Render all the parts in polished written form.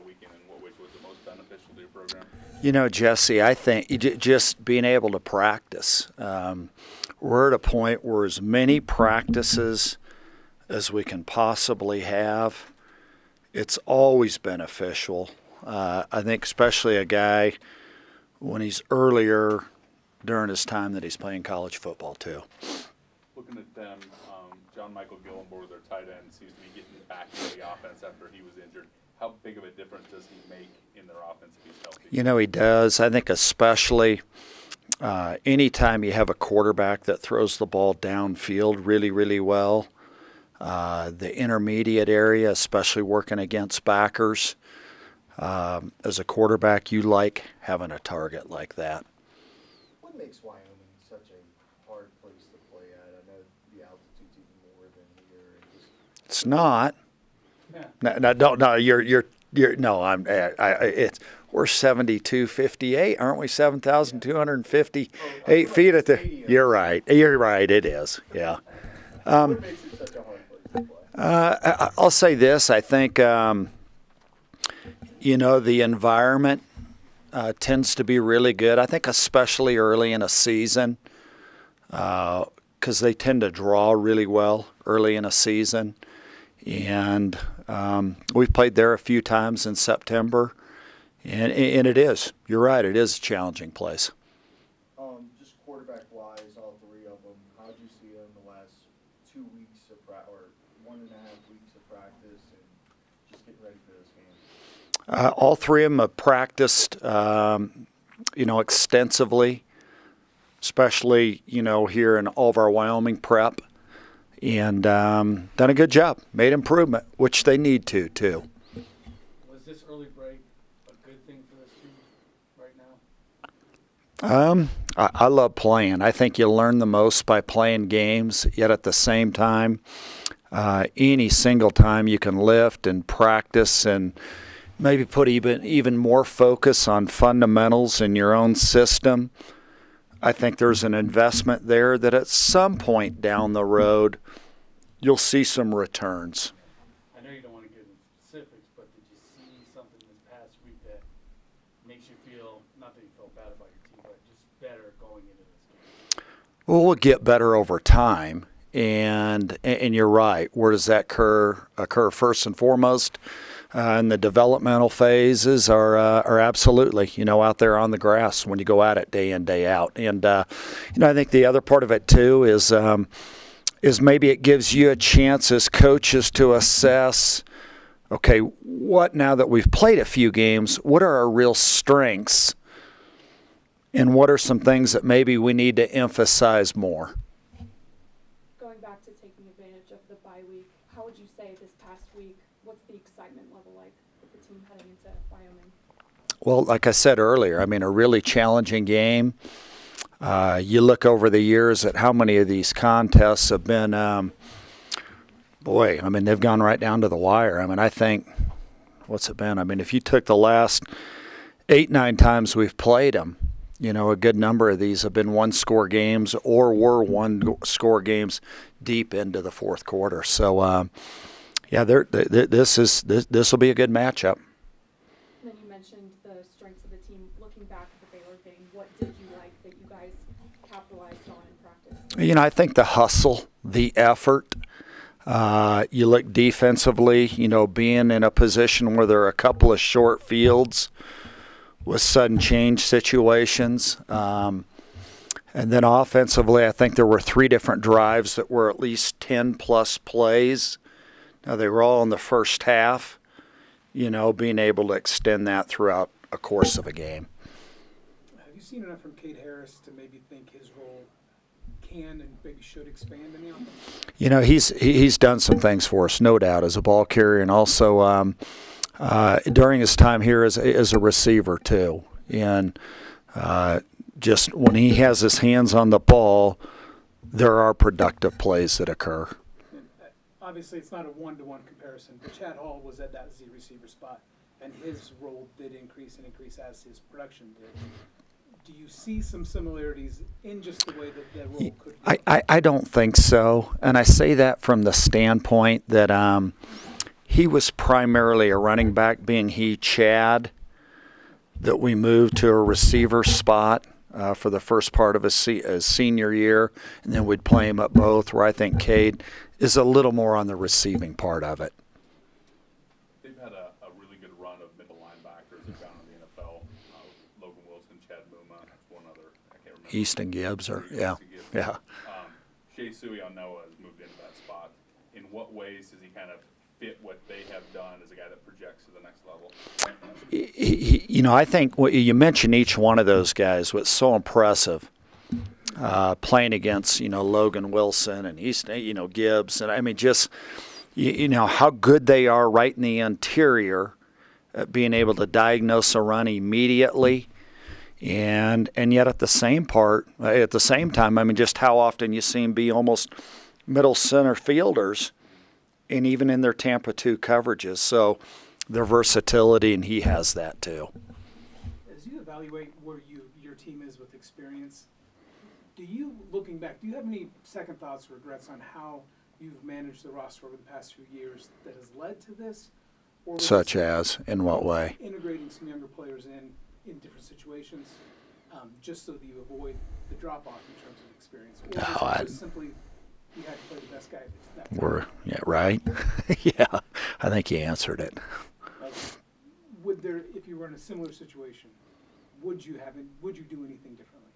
weekend, and what was the most beneficial to your program? You know, Jesse, I think just being able to practice. We're at a point where as many practices as we can possibly have, it's always beneficial. I think especially a guy when he's earlier during his time that he's playing college football too. Looking at them, John Michael Gillenborg, their tight end, seems to be getting back into the offense after he was injured. How big of a difference does he make in their offense if he's healthy? You know, he does. I think especially anytime you have a quarterback that throws the ball downfield really, really well, the intermediate area, especially working against backers, as a quarterback, you like having a target like that. What makes Wyoming such a hard place to play at? I know the altitude's even more than here. It's not. We're 7258, aren't we? 7,258 feet at the. You're right. It is. Yeah. What makes it such a hard place to play? I'll say this. I think the environment tends to be really good. I think especially early in a season, because they tend to draw really well early in a season. And we've played there a few times in September, and it is. You're right. It is a challenging place. Just quarterback-wise, all three of them, how did you see them the last 2 weeks of or 1.5 weeks of practice and just getting ready for this game? All three of them have practiced, extensively, especially, here in all of our Wyoming prep. And done a good job, made improvement, which they need to, too. Was this early break a good thing for this team right now? I love playing. I think you learn the most by playing games, yet at the same time, any single time you can lift and practice and maybe put even more focus on fundamentals in your own system, I think there's an investment there that at some point down the road, you'll see some returns. I know you don't want to get into specifics, but did you see something this past week that makes you feel, not that you felt bad about your team, but just better going into this game? Well, we'll get better over time, and you're right. Where does that occur first and foremost? And the developmental phases are absolutely, out there on the grass when you go at it day in, day out. And, I think the other part of it, too, is maybe it gives you a chance as coaches to assess, okay, what now that we've played a few games, what are our real strengths and what are some things that maybe we need to emphasize more? Going back to taking advantage of the bye week, how would you say this past week, what's the excitement level like with the team heading into Wyoming? Well, like I said earlier, a really challenging game. You look over the years at how many of these contests have been, they've gone right down to the wire. I think, what's it been? If you took the last 8-9 times we've played them, a good number of these have been one-score games or were one-score games deep into the fourth quarter. So, this will be a good matchup. Then you mentioned the strengths of the team. Looking back at the Baylor game, what did you like that you guys capitalized on in practice? I think the hustle, the effort. You look defensively, being in a position where there are a couple of short fields with sudden change situations. And then offensively, I think there were 3 different drives that were at least 10-plus plays. Now, they were all in the first half, being able to extend that throughout a course of a game. Have you seen enough from Cade Harris to maybe think his role can and maybe should expand in the offense? He's done some things for us, no doubt, as a ball carrier and also during his time here as a receiver, too. And just when he has his hands on the ball, there are productive plays that occur. Obviously, it's not a one-to-one comparison, but Chad Hall was at that Z receiver spot, and his role did increase as his production did. Do you see some similarities in just the way that that role could be? I don't think so, and I say that from the standpoint that, he was primarily a running back, being Chad, that we moved to a receiver spot for the first part of his senior year, and then we'd play him at both, where I think Cade is a little more on the receiving part of it. They've had a really good run of middle linebackers that gone in the NFL. Logan Wilson, Chad Muma, one other, I can't remember. Easton Gibbs, yeah. Shea Suey-on Noah has moved into that spot. In what ways does he kind of fit what they have done as a guy that projects to the next level? You know, I think you mentioned each one of those guys. What's so impressive, playing against, you know, Logan Wilson and Easton, you know, Gibbs, and I mean, just, you know, how good they are right in the interior, being able to diagnose a run immediately. And yet at the same time, I mean, just how often you see them be almost middle center fielders, and even in their Tampa 2 coverages. So their versatility, and he has that too. As you evaluate where your team is with experience, looking back, do you have any second thoughts or regrets on how you've managed the roster over the past few years that has led to this? Or such as, in what way? Integrating some younger players in different situations, just so that you avoid the drop-off in terms of experience. Or just simply you had to play the best guy at that time. Yeah, right? Yeah, I think you answered it. If you were in a similar situation, would you do anything differently?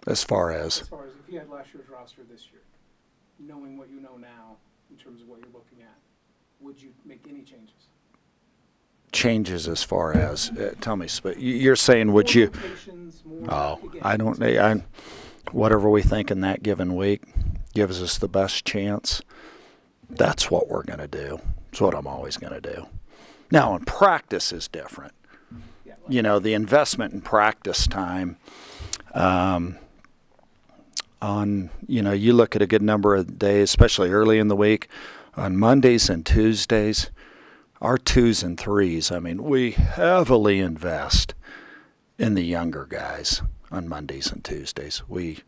As far as if you had last year's roster this year, knowing what you know now in terms of what you're looking at, would you make any changes? Changes as far as tell me, but you're saying would you? I don't. Whatever we think in that given week gives us the best chance. That's what we're going to do. It's what I'm always going to do. Now, in practice is different. You know, the investment in practice time. You look at a good number of days, especially early in the week, on Mondays and Tuesdays. Our 2s and 3s, I mean, we heavily invest in the younger guys on Mondays and Tuesdays. We've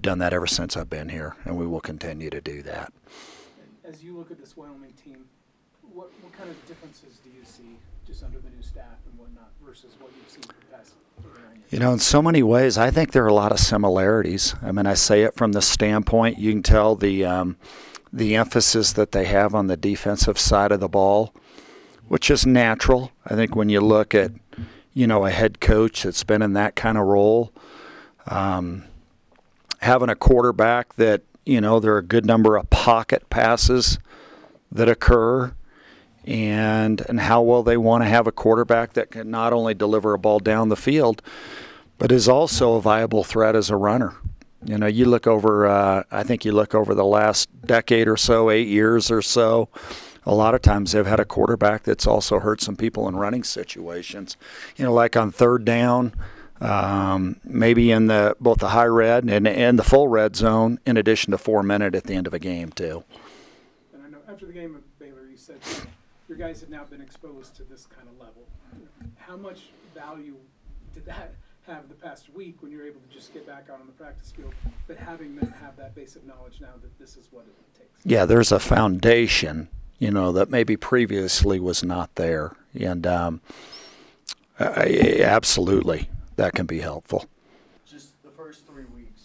done that ever since I've been here, and we will continue to do that. As you look at this Wyoming team, what kind of differences do you see just under the new staff and whatnot versus what you've seen for the past 9 years? You know, in so many ways, I think there are a lot of similarities. I mean, I say it from the standpoint, you can tell the emphasis that they have on the defensive side of the ball, which is natural. I think when you look at, you know, a head coach that's been in that kind of role, having a quarterback that, you know, there are a good number of pocket passes that occur, and how well they want to have a quarterback that can not only deliver a ball down the field, but is also a viable threat as a runner. You know, you look over, I think you look over the last decade or so, 8 years or so, a lot of times they've had a quarterback that's also hurt some people in running situations. You know, like on third down, maybe in both the high red and the full red zone, in addition to 4 minute at the end of a game too. And I know after the game of Baylor, you said your guys have now been exposed to this kind of level. How much value did that have the past week when you're able to just get back out on the practice field, but having them have that basic knowledge now that this is what it takes? Yeah, there's a foundation, you know, that maybe previously was not there, and absolutely, that can be helpful. Just the first 3 weeks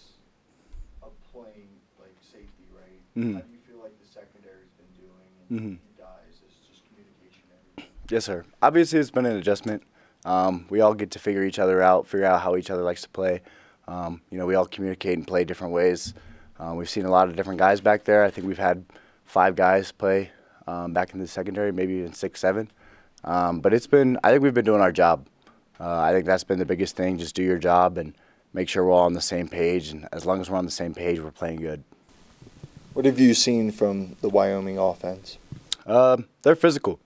of playing like safety, right? Mm-hmm. How do you feel like the secondary's been doing, and you guys, it's just communication and everything? Yes, sir. Obviously, it's been an adjustment. We all get to figure out how each other likes to play. You know, we all communicate and play different ways. We've seen a lot of different guys back there. I think we've had 5 guys play back in the secondary, maybe even 6, 7. But I think we've been doing our job. I think that's been the biggest thing, just do your job and make sure we're all on the same page. And as long as we're on the same page, we're playing good. What have you seen from the Wyoming offense? They're physical.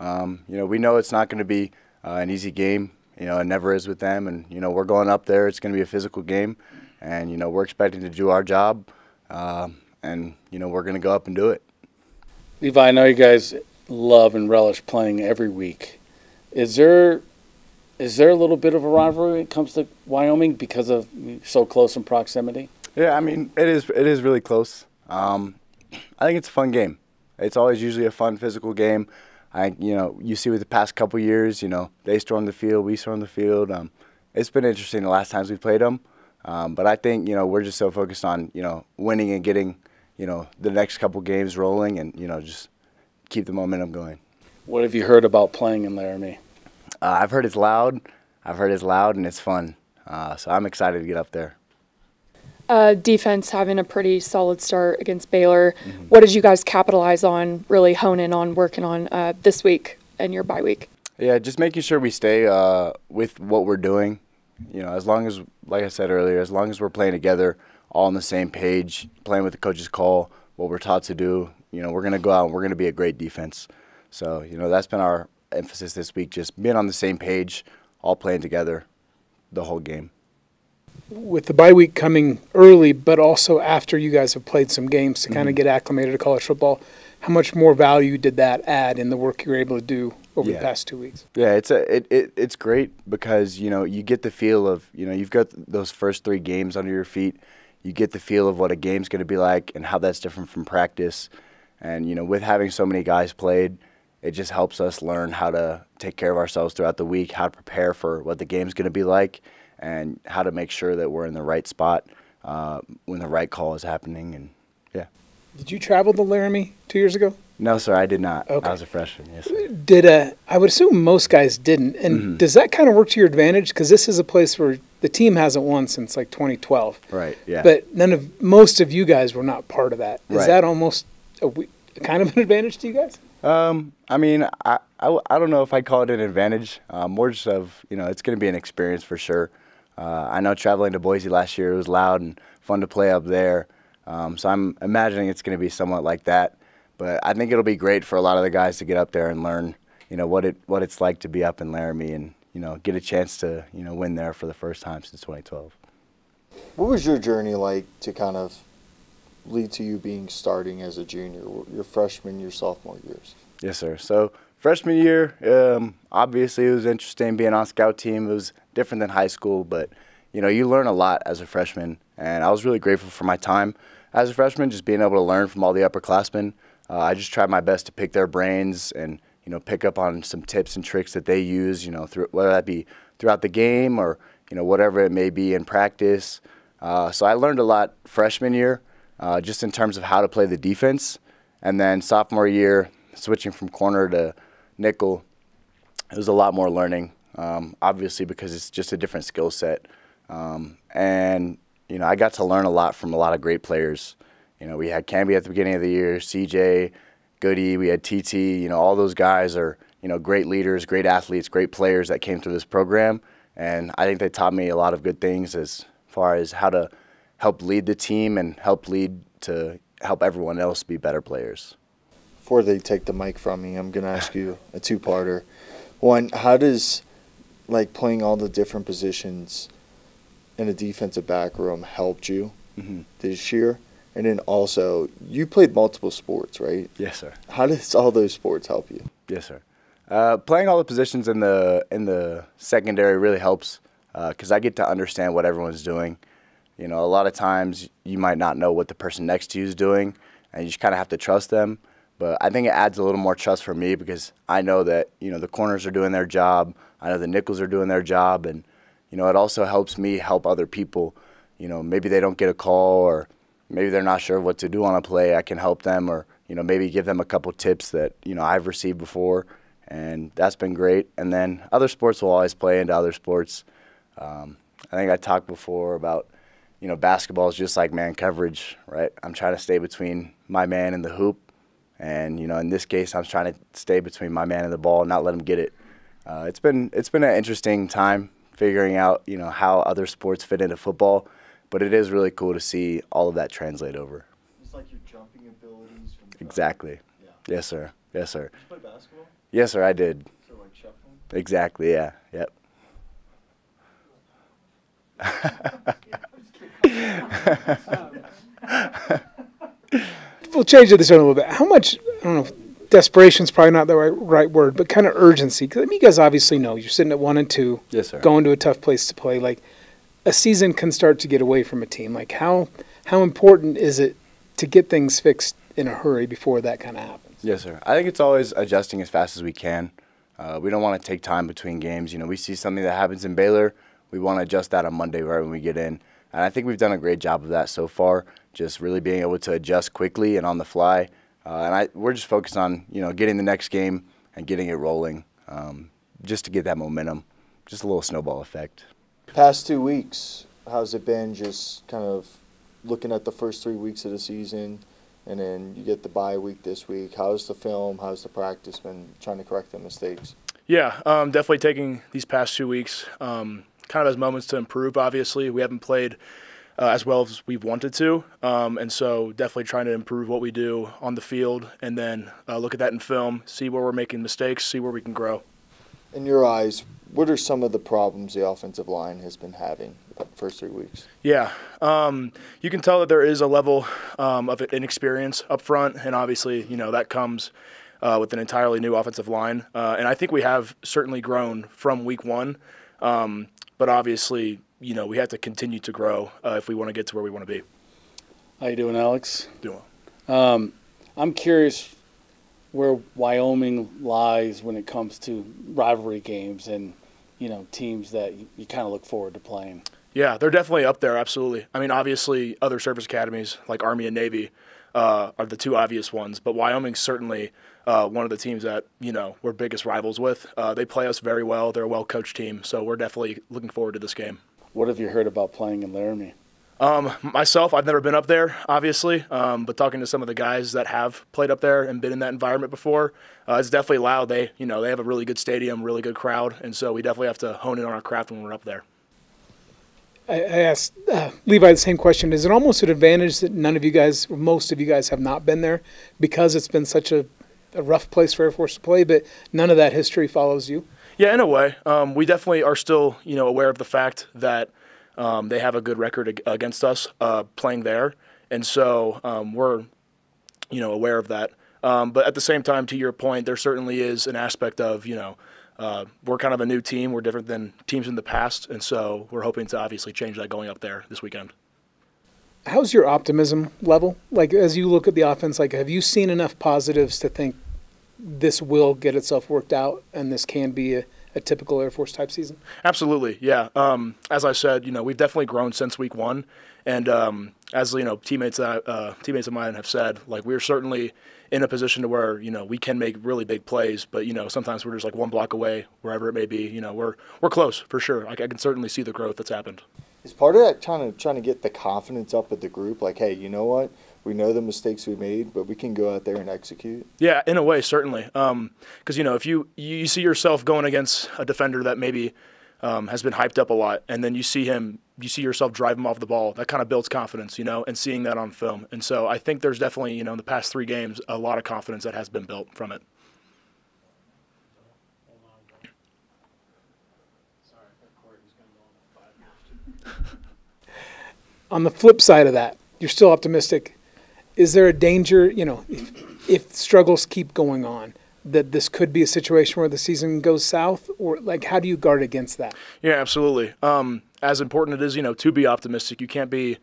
You know, we know it's not going to be an easy game. You know, it never is with them. And, you know, we're going up there. It's going to be a physical game. And, you know, we're expecting to do our job. And, you know, we're going to go up and do it. Levi, I know you guys love and relish playing every week. Is there a little bit of a rivalry when it comes to Wyoming because of so close in proximity? Yeah, I mean, it is really close. I think it's a fun game. it's always usually a fun physical game. You see with the past couple years, they storm the field, we storm the field. It's been interesting the last times we played them. But I think, we're just so focused on, winning and getting, the next couple games rolling and, just keep the momentum going. What have you heard about playing in Laramie? I've heard it's loud. And it's fun. So I'm excited to get up there. Defense having a pretty solid start against Baylor. What did you guys capitalize on, really hone in on, working on this week and your bye week? Yeah, just making sure we stay with what we're doing. As long as, like I said earlier, as long as we're playing together, all on the same page, playing with the coach's call, what we're taught to do, we're going to go out and we're going to be a great defense. So, that's been our emphasis this week, just being on the same page, all playing together the whole game. With the bye week coming early, but also after you guys have played some games to kind of get acclimated to college football, how much more value did that add in the work you were able to do over the past 2 weeks? Yeah, it's great because, you get the feel of, you've got those first 3 games under your feet. You get the feel of what a game's going to be like and how that's different from practice. And, with having so many guys played, it just helps us learn how to take care of ourselves throughout the week, how to prepare for what the game's going to be like, and how to make sure that we're in the right spot when the right call is happening. And yeah. Did you travel to Laramie 2 years ago? No, sir, I did not. Okay. I was a freshman, yes, sir. I would assume most guys didn't. And does that kind of work to your advantage? Because this is a place where the team hasn't won since like 2012. Right, yeah. But most of you guys were not part of that. Is Right. that almost kind of an advantage to you guys? I mean, I don't know if I'd call it an advantage. More just of, it's going to be an experience for sure. I know traveling to Boise last year, it was loud and fun to play up there. So I'm imagining it's going to be somewhat like that. But I think it'll be great for a lot of the guys to get up there and learn, what it's like to be up in Laramie and, get a chance to, win there for the first time since 2012. What was your journey like to kind of lead to you being starting as a junior, your freshman, your sophomore years? Yes, sir. So freshman year, obviously it was interesting being on scout team. It was different than high school, but, you learn a lot as a freshman. And I was really grateful for my time as a freshman, just being able to learn from all the upperclassmen. I just tried my best to pick their brains and, pick up on some tips and tricks that they use, whether that be throughout the game or, whatever it may be in practice. So I learned a lot freshman year, just in terms of how to play the defense. And then sophomore year, switching from corner to nickel, it was a lot more learning, obviously because it's just a different skill set. And, I got to learn a lot from a lot of great players. We had Camby at the beginning of the year, CJ, Goody, we had TT, all those guys are, great leaders, great athletes, great players that came through this program. And I think they taught me a lot of good things as far as how to help lead the team and help everyone else be better players. Before they take the mic from me, I'm going to ask you a two-parter. One, how does playing all the different positions in a defensive back room helped you this year? And then also, you played multiple sports, right? Yes, sir. How does all those sports help you? Yes, sir. Playing all the positions in the secondary really helps because I get to understand what everyone's doing. A lot of times you might not know what the person next to you is doing, and you just kind of have to trust them. But I think it adds a little more trust for me because I know that, the corners are doing their job. I know the nickels are doing their job. And, it also helps me help other people. Maybe they don't get a call or maybe they're not sure what to do on a play. I can help them or, maybe give them a couple tips that, I've received before. And that's been great. And then other sports will always play into other sports. I think I talked before about, basketball is just like man coverage, right? I'm trying to stay between my man and the hoop. And, in this case, I'm trying to stay between my man and the ball and not let him get it. It's been an interesting time figuring out, how other sports fit into football. But it is really cool to see all of that translate over. It's like your jumping abilities. Exactly. Yeah. Yes, sir. Yes, sir. Did you play basketball? Yes, sir, I did. So like shuffling? Exactly, yeah. Yep. We'll change this a little bit. How much, I don't know, desperation is probably not the right word, but kind of urgency. Because you guys obviously know you're sitting at 1-2. Yes, sir. Going to a tough place to play. A season can start to get away from a team. How important is it to get things fixed in a hurry before that kind of happens. Yes, sir. I think it's always adjusting as fast as we can. We don't want to take time between games. We see something that happens in Baylor, we want to adjust that on Monday right when we get in. And I think we've done a great job of that so far, just really being able to adjust quickly and on the fly. We're just focused on, getting the next game and getting it rolling, just to get that momentum, just a little snowball effect. Past 2 weeks, how's it been just kind of looking at the first 3 weeks of the season, and then you get the bye week this week? How's the film, how's the practice been trying to correct the mistakes? Yeah, definitely taking these past 2 weeks kind of as moments to improve, obviously. We haven't played as well as we've wanted to, and so definitely trying to improve what we do on the field, and then look at that in film, see where we're making mistakes, see where we can grow. In your eyes, what are some of the problems the offensive line has been having the first 3 weeks? Yeah, you can tell that there is a level of inexperience up front, and obviously, that comes with an entirely new offensive line. And I think we have certainly grown from week one, but obviously, we have to continue to grow if we want to get to where we want to be. How you doing, Alex? Doing well. I'm curious where Wyoming lies when it comes to rivalry games and, teams that you kind of look forward to playing. Yeah, they're definitely up there, absolutely. I mean, obviously, other service academies like Army and Navy are the two obvious ones, but Wyoming's certainly one of the teams that, we're biggest rivals with. They play us very well. They're a well-coached team, so we're definitely looking forward to this game. What have you heard about playing in Laramie? Myself, I've never been up there, obviously, but talking to some of the guys that have played up there and been in that environment before, it's definitely loud. They have a really good stadium, really good crowd, and so we definitely have to hone in on our craft when we're up there. I asked Levi the same question. Is it almost an advantage that none of you guys, or most of you guys, have not been there because it's been such a rough place for Air Force to play, but none of that history follows you? Yeah, in a way. We definitely are still, aware of the fact that they have a good record against us playing there, and so we're, aware of that. But at the same time, to your point, there certainly is an aspect of, we're kind of a new team. We're different than teams in the past, and so we're hoping to obviously change that going up there this weekend. How's your optimism level? Like, as you look at the offense, have you seen enough positives to think this will get itself worked out and this can be a typical Air Force type season? Absolutely, yeah. As I said, we've definitely grown since week one, and as teammates of mine have said, we're certainly in a position to where we can make really big plays, but sometimes we're just one block away, wherever it may be. We're close for sure. I can certainly see the growth that's happened. Is part of that trying to get the confidence up with the group? Hey, you know what? We know the mistakes we made, but we can go out there and execute. Yeah, in a way, certainly. Because if you see yourself going against a defender that maybe has been hyped up a lot, and then you see yourself drive him off the ball, that kind of builds confidence, and seeing that on film. And so I think there's definitely, in the past 3 games, a lot of confidence that has been built from it. On the flip side of that, you're still optimistic. Is there a danger, if struggles keep going on, that this could be a situation where the season goes south? Or, how do you guard against that? Yeah, absolutely. As important it is, to be optimistic, you can't be,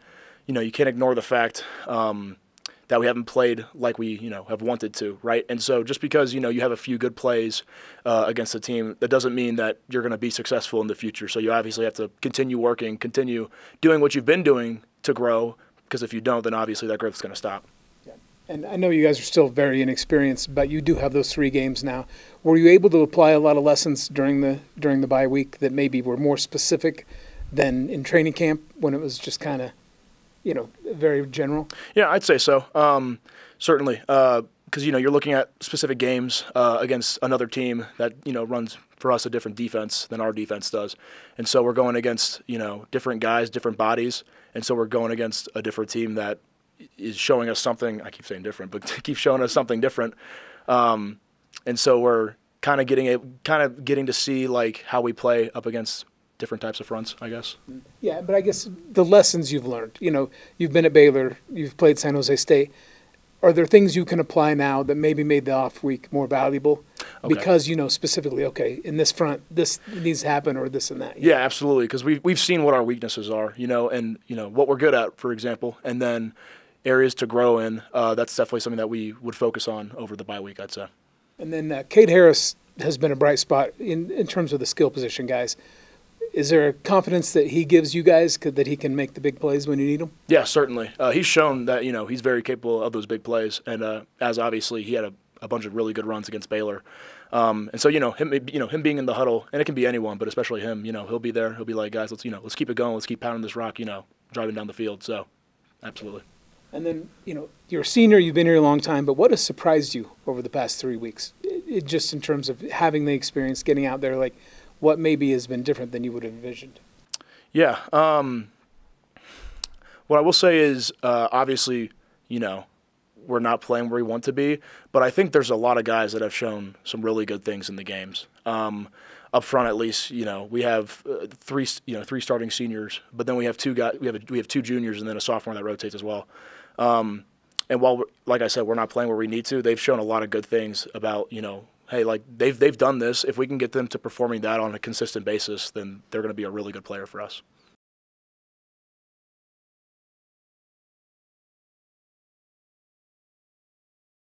you can't ignore the fact that we haven't played like we, have wanted to, right? And so just because, you have a few good plays against a team, that doesn't mean that you're going to be successful in the future. So you obviously have to continue working, continue doing what you've been doing to grow, because if you don't, then obviously that growth is going to stop. Yeah. And I know you guys are still very inexperienced, but you do have those 3 games now. Were you able to apply a lot of lessons during the bye week that maybe were more specific than in training camp when it was just kind of, very general? Yeah, I'd say so. Certainly, because you're looking at specific games against another team that runs for us a different defense than our defense does, and so we're going against different guys, different bodies, and so we're going against a different team that is showing us something. I keep saying different, but keeps showing us something different, and so we're kind of getting to see how we play up against different types of fronts, I guess. Yeah, but I guess the lessons you've learned, you've been at Baylor, you've played San Jose State. Are there things you can apply now that maybe made the off week more valuable? Okay. Because specifically, in this front, this needs to happen, or this and that. Yeah, absolutely, because we've seen what our weaknesses are, and what we're good at, for example, and then areas to grow in, that's definitely something that we would focus on over the bye week, I'd say. And then Cade Harris has been a bright spot in terms of the skill position guys. Is there a confidence that he gives you guys that he can make the big plays when you need them? Yeah, certainly. He's shown that, he's very capable of those big plays, and as obviously he had a bunch of really good runs against Baylor. And so, him being in the huddle, and it can be anyone, but especially him, he'll be there. He'll be like, guys, let's keep it going. Let's keep pounding this rock, driving down the field. So, absolutely. And then, you're a senior, you've been here a long time, but what has surprised you over the past 3 weeks? It just in terms of having the experience, getting out there, like what maybe has been different than you would have envisioned? Yeah. What I will say is, obviously, we're not playing where we want to be, but I think there's a lot of guys that have shown some really good things in the games. Up front, at least, we have three starting seniors, but then we have two guys. We have two juniors and then a sophomore that rotates as well. And while, like I said, we're not playing where we need to, they've shown a lot of good things about, hey, like they've done this. If we can get them to performing that on a consistent basis, then they're going to be a really good player for us.